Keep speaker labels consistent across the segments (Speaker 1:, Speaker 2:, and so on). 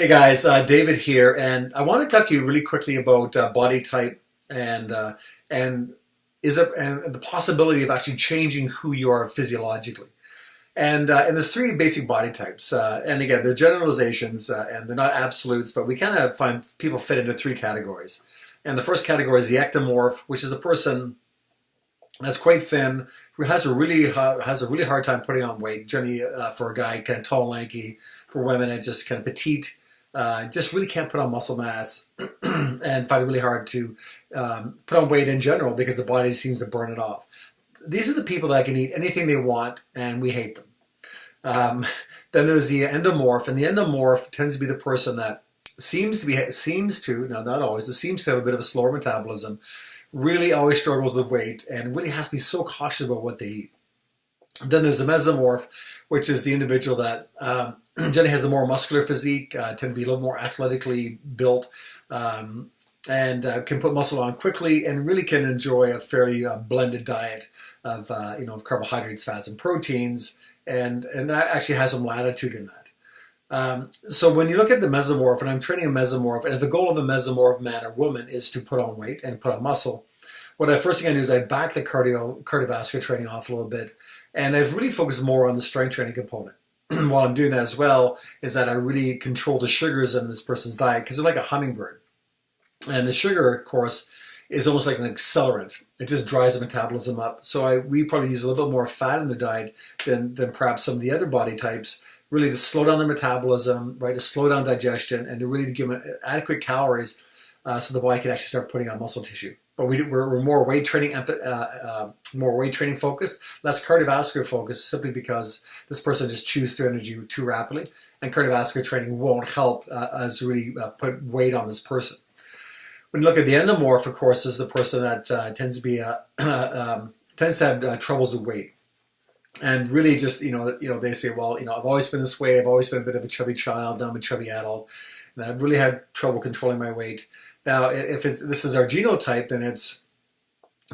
Speaker 1: Hey guys, David here, and I want to talk to you really quickly about body type and and and the possibility of actually changing who you are physiologically. And there's three basic body types, and again, they're generalizations and they're not absolutes, but we kind of find people fit into three categories. And the first category is the ectomorph, which is a person that's quite thin, who has a really hard time putting on weight. Generally, for a guy, kind of tall, lanky. For women, it's just kind of petite. Just really can't put on muscle mass and find it really hard to put on weight in general because the body seems to burn it off. These are the people that can eat anything they want, and we hate them. Um, then there's the endomorph, and the endomorph tends to be the person that seems to, now not always, it seems to have a bit of a slower metabolism, really always struggles with weight, and really has to be so cautious about what they eat. Then there's the mesomorph, which is the individual that generally has a more muscular physique, tend to be a little more athletically built, and can put muscle on quickly, and really can enjoy a fairly blended diet of of carbohydrates, fats, and proteins, and that actually has some latitude in that. So when you look at the mesomorph, and I'm training a mesomorph, and if the goal of a mesomorph man or woman is to put on weight and put on muscle, what I first thing I do is I back the cardiovascular training off a little bit, and I've really focused more on the strength training component. While I'm doing that as well, is that I really control the sugars in this person's diet because they're like a hummingbird. And the sugar, of course, is almost like an accelerant. It just dries the metabolism up. So we probably use a little bit more fat in the diet than perhaps some of the other body types, really to slow down the metabolism, right, to slow down digestion, and to really give them adequate calories so the body can actually start putting on muscle tissue. But we're more weight training, focused, less cardiovascular focused, simply because this person just chews through energy too rapidly, and cardiovascular training won't help us really put weight on this person. When you look at the endomorph, of course, is the person that tends to have troubles with weight, and really just they say, well, I've always been this way. I've always been a bit of a chubby child. Now I'm a chubby adult, and I've really had trouble controlling my weight. Now, if this is our genotype, then it's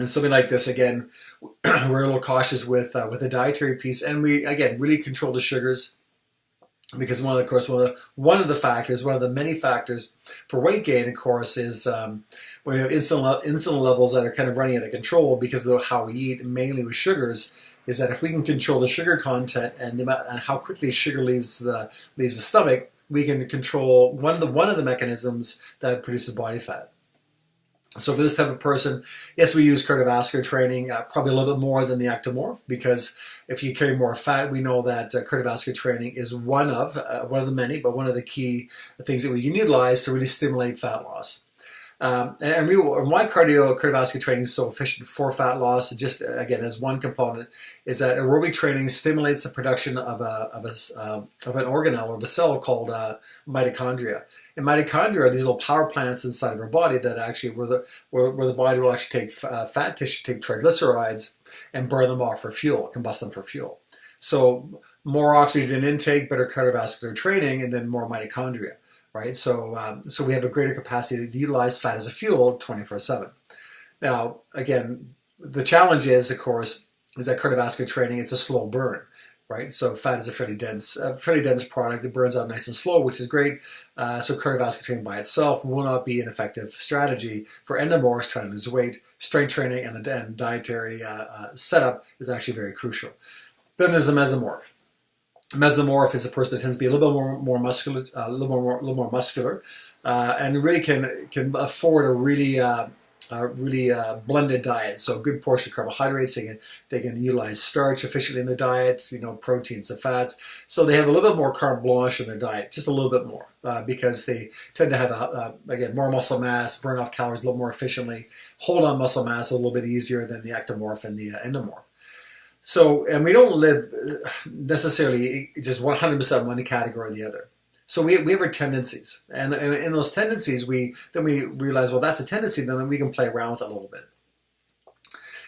Speaker 1: something like this. Again, we're a little cautious with the dietary piece, and we again really control the sugars because one of the many factors for weight gain, of course, is when we have insulin levels that are kind of running out of control because of how we eat, mainly with sugars. Is that if we can control the sugar content and how quickly sugar leaves the stomach, we can control one of the mechanisms that produces body fat. So for this type of person, yes, we use cardiovascular training probably a little bit more than the ectomorph, because if you carry more fat, we know that cardiovascular training is one of the many, but one of the key things that we can utilize to really stimulate fat loss. And why cardiovascular training is so efficient for fat loss, just again as one component, is that aerobic training stimulates the production of an organelle or of a cell called mitochondria. And mitochondria are these little power plants inside of our body that actually where the body will actually take fat tissue, take triglycerides, and burn them off for fuel, combust them for fuel. So more oxygen intake, better cardiovascular training, and then more mitochondria. Right, so we have a greater capacity to utilize fat as a fuel 24/7. Now, again, the challenge is, of course, is that cardiovascular training, it's a slow burn, right? So fat is a fairly dense product. It burns out nice and slow, which is great. So cardiovascular training by itself will not be an effective strategy for endomorphs trying to lose weight. Strength training and dietary setup is actually very crucial. Then there's a mesomorph. Mesomorph is a person that tends to be a little bit more muscular, and really can afford a really blended diet. So a good portion of carbohydrates. They can utilize starch efficiently in their diet. Proteins and fats. So they have a little bit more carte blanche in their diet, just a little bit more, because they tend to have again more muscle mass, burn off calories a little more efficiently, hold on muscle mass a little bit easier than the ectomorph and the endomorph. So, and we don't live necessarily just 100% one category or the other. So we have our tendencies, and in those tendencies, we realize, well, that's a tendency, then we can play around with it a little bit.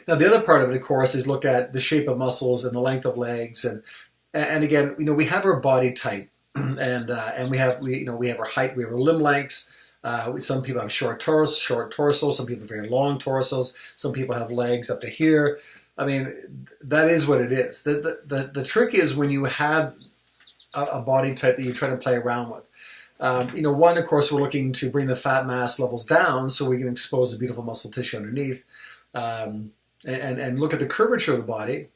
Speaker 1: Now, the other part of it, of course, is look at the shape of muscles and the length of legs, and again, we have our body type, and we have our height, we have our limb lengths. Some people have short torsos. Some people have very long torsos. Some people have legs up to here. I mean, that is what it is. The trick is when you have a body type that you try to play around with. One, of course, we're looking to bring the fat mass levels down so we can expose the beautiful muscle tissue underneath, and look at the curvature of the body.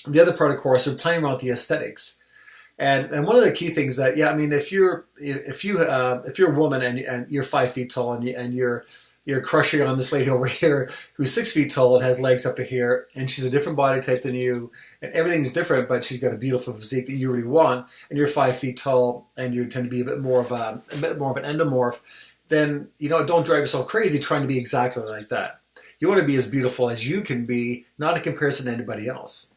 Speaker 1: The other part, of course, we're playing around with the aesthetics. And one of the key things that, if you're a woman and you're 5 feet tall and you're crushing on this lady over here who's 6 feet tall and has legs up to here, and she's a different body type than you, and everything's different, but she's got a beautiful physique that you really want, and you're 5 feet tall and you tend to be a bit more of an endomorph, then don't drive yourself crazy trying to be exactly like that. You want to be as beautiful as you can be, not in comparison to anybody else.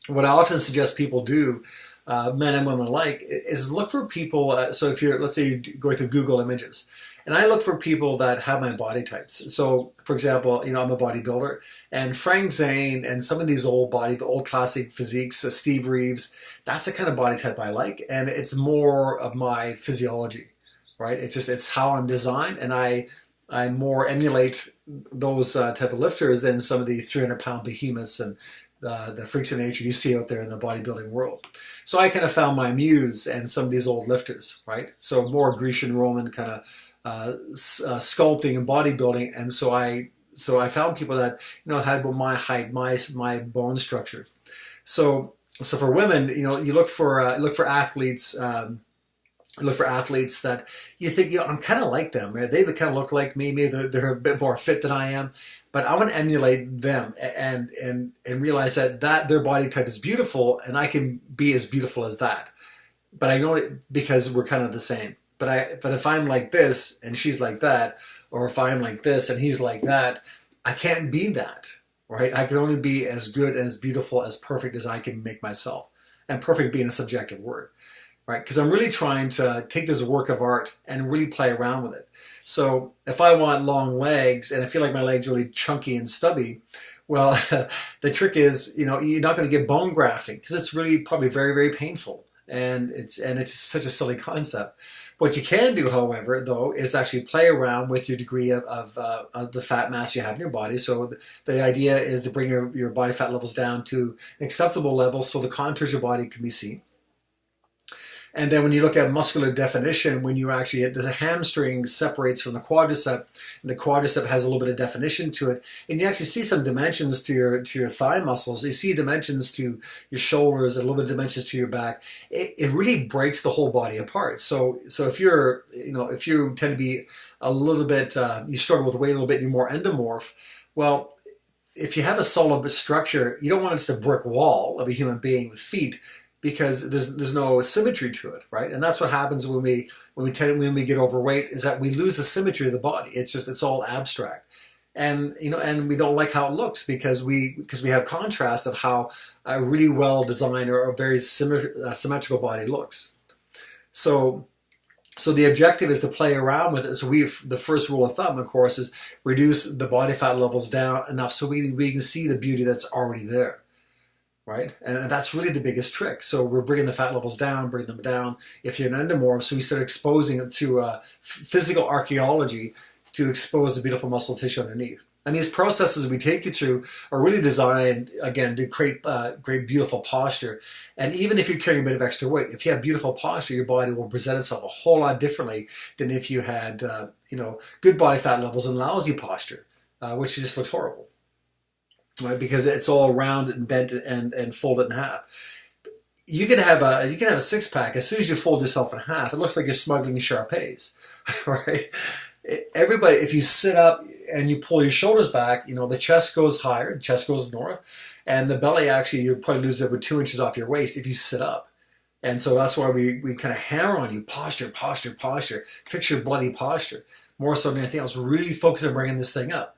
Speaker 1: What I often suggest people do, men and women alike, is look for people. So if let's say you're going through Google Images, and I look for people that have my body types. So, for example, I'm a bodybuilder, and Frank Zane and some of these old classic physiques, Steve Reeves, that's the kind of body type I like, and it's more of my physiology, right? It's how I'm designed, and I more emulate those type of lifters than some of the 300-pound behemoths and the freaks of nature you see out there in the bodybuilding world. So I kind of found my muse and some of these old lifters, right? So more Grecian Roman kind of sculpting and bodybuilding, and so I found people that had my height, my bone structure. So for women, you look for athletes. Look for athletes that you think, I'm kind of like them. They kind of look like me. Maybe they're a bit more fit than I am, but I want to emulate them and realize that their body type is beautiful, and I can be as beautiful as that. But I know it because we're kind of the same. But if I'm like this and she's like that, or if I'm like this and he's like that, I can't be that, right? I can only be as good and as beautiful, as perfect as I can make myself. And perfect being a subjective word, right? Because I'm really trying to take this work of art and really play around with it. So if I want long legs and I feel like my legs are really chunky and stubby, well, the trick is, you're not going to get bone grafting because it's really probably very, very painful. And it's such a silly concept. What you can do, however, though, is actually play around with your degree of the fat mass you have in your body. So the idea is to bring your body fat levels down to an acceptable level so the contours of your body can be seen. And then when you look at muscular definition, when you actually, the hamstring separates from the quadricep, and the quadricep has a little bit of definition to it, and you actually see some dimensions to your thigh muscles. You see dimensions to your shoulders, and a little bit of dimensions to your back. It really breaks the whole body apart. So if you tend to be a little bit, you struggle with weight a little bit, you're more endomorph. Well, if you have a solid structure, you don't want just a brick wall of a human being with feet, because there's no symmetry to it, right? And that's what happens when we get overweight, is that we lose the symmetry of the body. It's all abstract, and we don't like how it looks because we have contrast of how a really well designed or a very symmetrical body looks. So the objective is to play around with it. So the first rule of thumb, of course, is reduce the body fat levels down enough so we can see the beauty that's already there. Right? And that's really the biggest trick. So we're bringing the fat levels down, bring them down. If you're an endomorph, so we start exposing it through physical archaeology to expose the beautiful muscle tissue underneath. And these processes we take you through are really designed, again, to create great, beautiful posture. And even if you're carrying a bit of extra weight, if you have beautiful posture, your body will present itself a whole lot differently than if you had, good body fat levels and lousy posture, which just looks horrible. Right, because it's all round and bent and folded in half. You can have a six pack. As soon as you fold yourself in half, it looks like you're smuggling Shar-Pays, right? Everybody, if you sit up and you pull your shoulders back, the chest goes higher, the chest goes north, and the belly actually, you probably lose over 2 inches off your waist if you sit up. And so that's why we kind of hammer on you, posture, posture, posture. Fix your bloody posture more so than anything else. Really focus on bringing this thing up.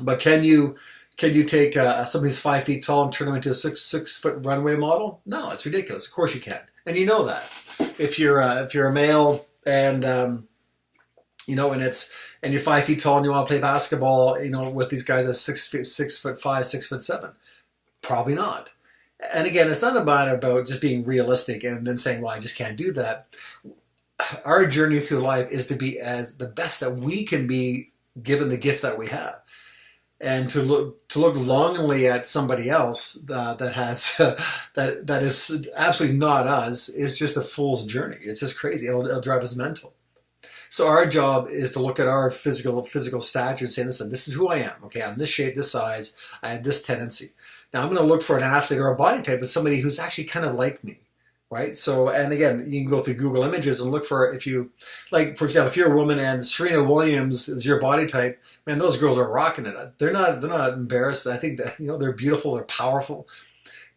Speaker 1: But can you take somebody who's 5 feet tall and turn them into a six foot runway model? No, it's ridiculous. Of course you can, and you know that. If you're a male and and you're 5 feet tall and you want to play basketball, with these guys at 6'5", 6'7", probably not. And again, it's not about just being realistic and then saying, well, I just can't do that. Our journey through life is to be as the best that we can be, given the gift that we have. And to look longingly at somebody else that has that is absolutely not us is just a fool's journey. It's just crazy. It'll drive us mental. So our job is to look at our physical stature and say, listen, this is who I am. Okay, I'm this shape, this size. I have this tendency. Now I'm going to look for an athlete or a body type of somebody who's actually kind of like me, right? So, and again, you can go through Google Images and look for, if you, like, for example, if you're a woman and Serena Williams is your body type, man, those girls are rocking it. They're not embarrassed. I think that, they're beautiful, they're powerful.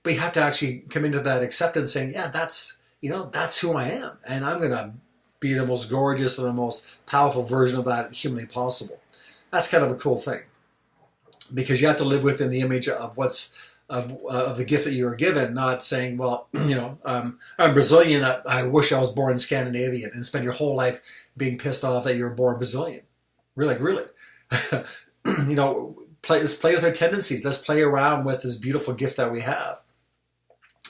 Speaker 1: But you have to actually come into that acceptance saying, yeah, that's who I am. And I'm going to be the most gorgeous and the most powerful version of that humanly possible. That's kind of a cool thing, because you have to live within the image of of the gift that you were given, not saying, well, I'm Brazilian, I wish I was born Scandinavian, and spend your whole life being pissed off that you were born Brazilian. Really. Let's play with our tendencies. Let's play around with this beautiful gift that we have,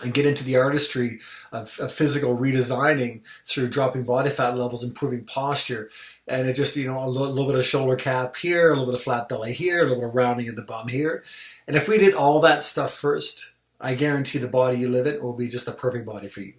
Speaker 1: and get into the artistry of physical redesigning through dropping body fat levels, improving posture, and it just, a little bit of shoulder cap here, a little bit of flat belly here, a little bit of rounding of the bum here. And if we did all that stuff first, I guarantee the body you live in will be just a perfect body for you.